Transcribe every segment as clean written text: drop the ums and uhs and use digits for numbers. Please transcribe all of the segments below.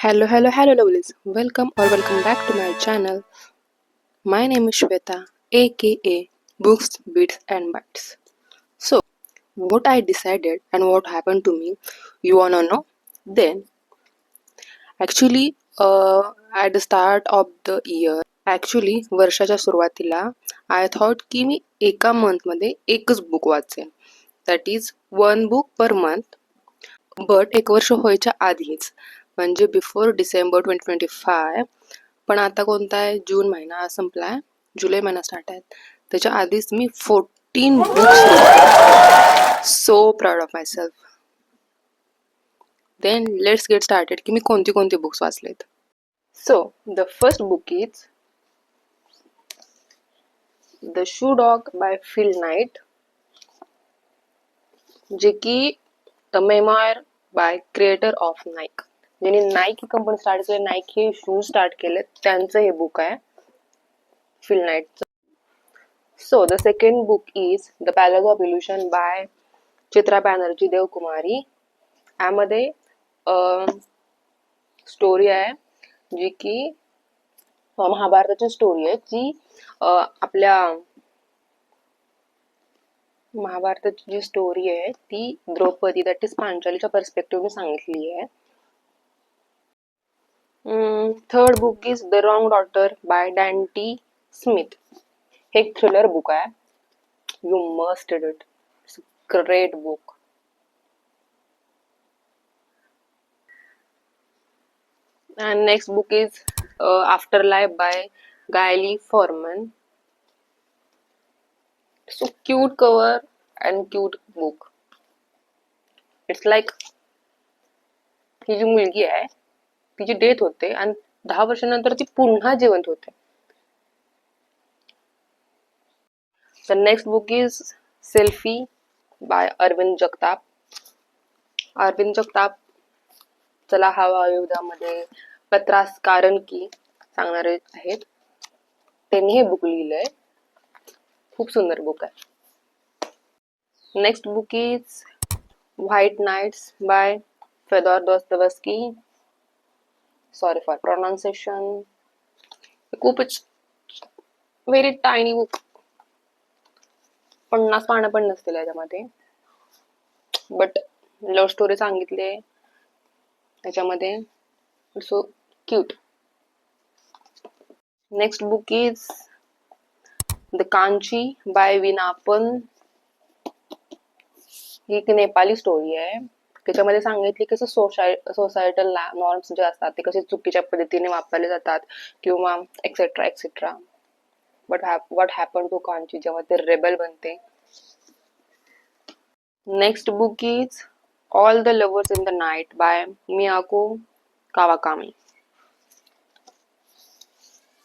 Hello, lovelies. Welcome back to my channel. My name is Shweta, aka Books, Beats, and Bites. So, what I decided and what happened to me, you wanna know? Then, actually, at the start of the year, वर्षाच्या सुरुवातीला, I thought की मी एका मंथमध्ये एकच book वाचेन. That is one book per month. But एक वर्ष व्हायच्या आधीच, म्हणजे बिफोर डिसेंबर 2025. पण आता कोणता आहे? जून महिना संपलाय, जुलै महिना स्टार्ट आहे. त्याच्या आधीच मी 14 books. So proud of myself. Then let's get started की मी कोणती कोणती बुक्स वाचलेत. So the first book is the shoe dog by Phil Knight, जे की the memoir by creator of Nike. ज्यांनी नाईक ही कंपनी स्टार्ट केली, नाईक हे शूज स्टार्ट केले, त्यांचं हे बुक आहे फिल नाईटचं. So the second book is the palace of illusion by Chitra Banerjee Divakaruni. यामध्ये स्टोरी आहे जी की महाभारताची स्टोरी आहे, जी आपल्या महाभारताची जी स्टोरी आहे ती द्रौपदी, दॅट इज पांचालीच्या पर्स्पेक्टिव्हने सांगितली आहे. Third book is the wrong daughter by Dante Smith. हे एक थ्रिलर बुक आहे. You must read it. It's a great book. And next book is Afterlife by Gayle Forman. So cute cover and cute book. It's like ही जी मुलगी आहे तिची death होते आणि 10 वर्षानंतर ती पुन्हा जिवंत होते. The next book is Selfie by Arvind Jagtap. Arvind Jagtap चला हवा युद्धामध्ये पत्रास कारण की सांगणारे आहेत. त्यांनी हे बुक लिहिलंय. खूप सुंदर बुक आहे. Next book is white nights by Fyodor Dostoevsky. Sorry for pronunciation. खूपच व्हेरी टायनी बुक. 50 पानं पण नसतील याच्यामध्ये, बट लव्ह स्टोरी सांगितले त्याच्यामध्ये. So cute. Next book is the Kanchi by विनापन. ही एक नेपाली स्टोरी आहे. त्याच्यामध्ये सांगितले की सोसायटल नॉर्म्स जे असतात ते कसे चुकीच्या पद्धतीने वापरले जातात किंवा etcetera etcetera. But what happen to Kanchi जेव्हा ते रेबल बनते. Next book is all the lovers in the night by Miyako Kawakami.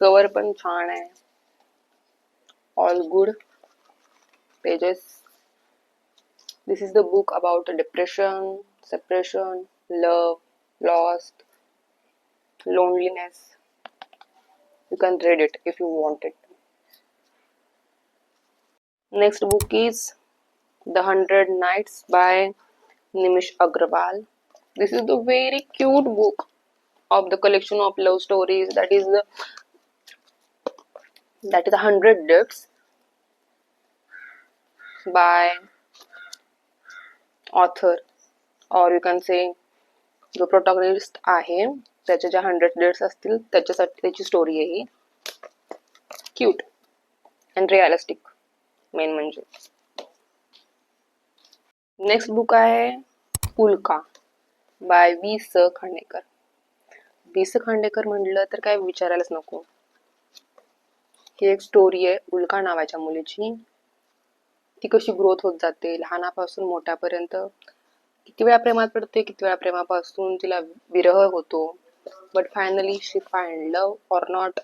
Cover पण छान आहे. All good pages. This is the book about depression, separation, love, loss, loneliness. You can read it if you want it. Next book is The 100 Nights by Nimish Agrawal. This is the very cute book of the collection of love stories. That is 100 Deaths by author, or you can say जो protagonist आहे त्याच्या ज्या 100 dates असतील त्याच्यासाठी त्याची story आहे ही. Cute and realistic main म्हणजे. Next book आहे उल्का बाय वि स खांडेकर. वि स खांडेकर म्हटलं तर काय विचारायलाच नको. ही एक स्टोरी आहे उल्का नावाच्या मुलीची. ती कशी ग्रोथ होत जाते लहानापासून मोठ्यापर्यंत. किती वेळा प्रेमात पडते, किती वेळा प्रेमापासून तिला विरह होतो, but finally she find love or not.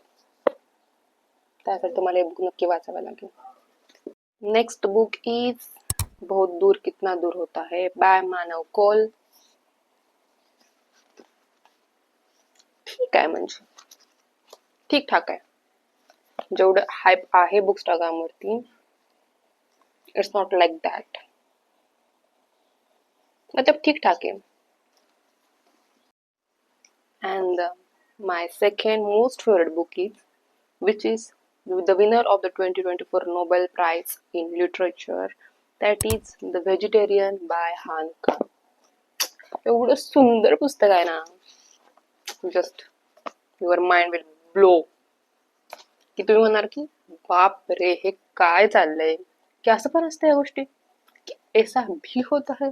त्यासाठी तुम्हाला हे बुक नक्की वाचावं लागेल. नेक्स्ट बुक इज बहुत दूर कितना दूर होता है बाय मानव कौल. ठीक आहे, म्हणजे ठीक ठाक आहे. जेवढं हायप आहे बुक स्टॉगांवरती, इट्स नॉट लाईक दॅट. मतलब ठीक ठाक है. And my second most favorite book is, which is the winner of the 2024 Nobel Prize in Literature, that is The Vegetarian by Han Kang. एवढं सुंदर पुस्तक आहे ना, just your mind will blow, की तुम्ही म्हणणार की बाप रे हे काय चाललंय, की असं पण असतं या गोष्टी, की ऐसा भी होता है.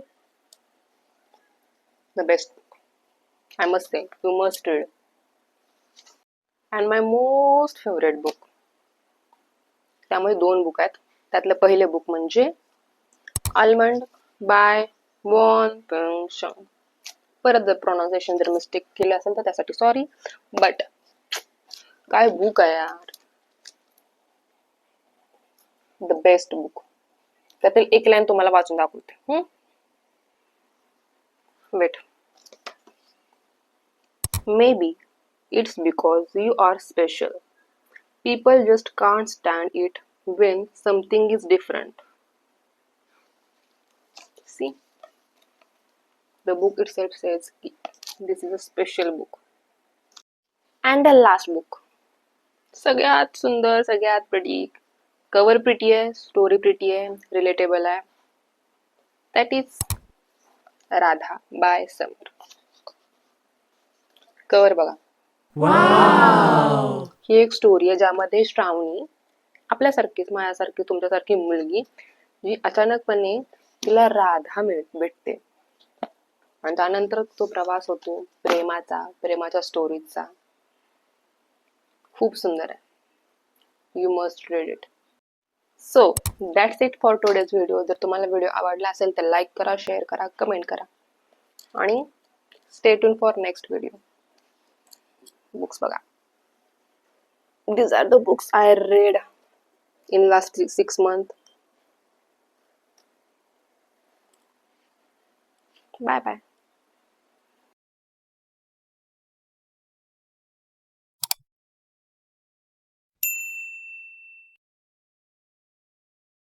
The best, I must say, you must read. And my most favourite book, त्यामध्ये 2 बुक आहेत. त्यातलं पहिले बुक म्हणजे आल्मंड बाय वॉन पेंग शंग. परत जर प्रोनाउन्सिएशन जर मिस्टेक केली असेल तर त्यासाठी सॉरी, बट काय बुक आहे यार, द बेस्ट बुक. त्यातील एक लाईन तुम्हाला वाचून दाखवते. Weight. Maybe it's because you are special. People just can't stand it when something is different. See, the book itself says this is a special book. And the last book, सगळ्यात सुंदर, सगळ्यात pretty, cover pretty आहे, story pretty आहे, relatable आहे. That is Radha by Sameer. Cover बघा. ही एक story आहे ज्यामध्ये श्रावणी आपल्यासारखीच, माझ्यासारखी, तुमच्यासारखी मुलगी जी अचानकपणे तिला राधा भेटते आणि त्यानंतर तो प्रवास होतो प्रेमाच्या स्टोरीचा. खूप सुंदर आहे. You must read it. So that's it for today's video. जर तुम्हाला व्हिडिओ आवडला असेल तर लाईक करा, शेअर करा, कमेंट करा आणि stay tune for next video. Books बघा. These are the books I read in last 6 months. Bye bye.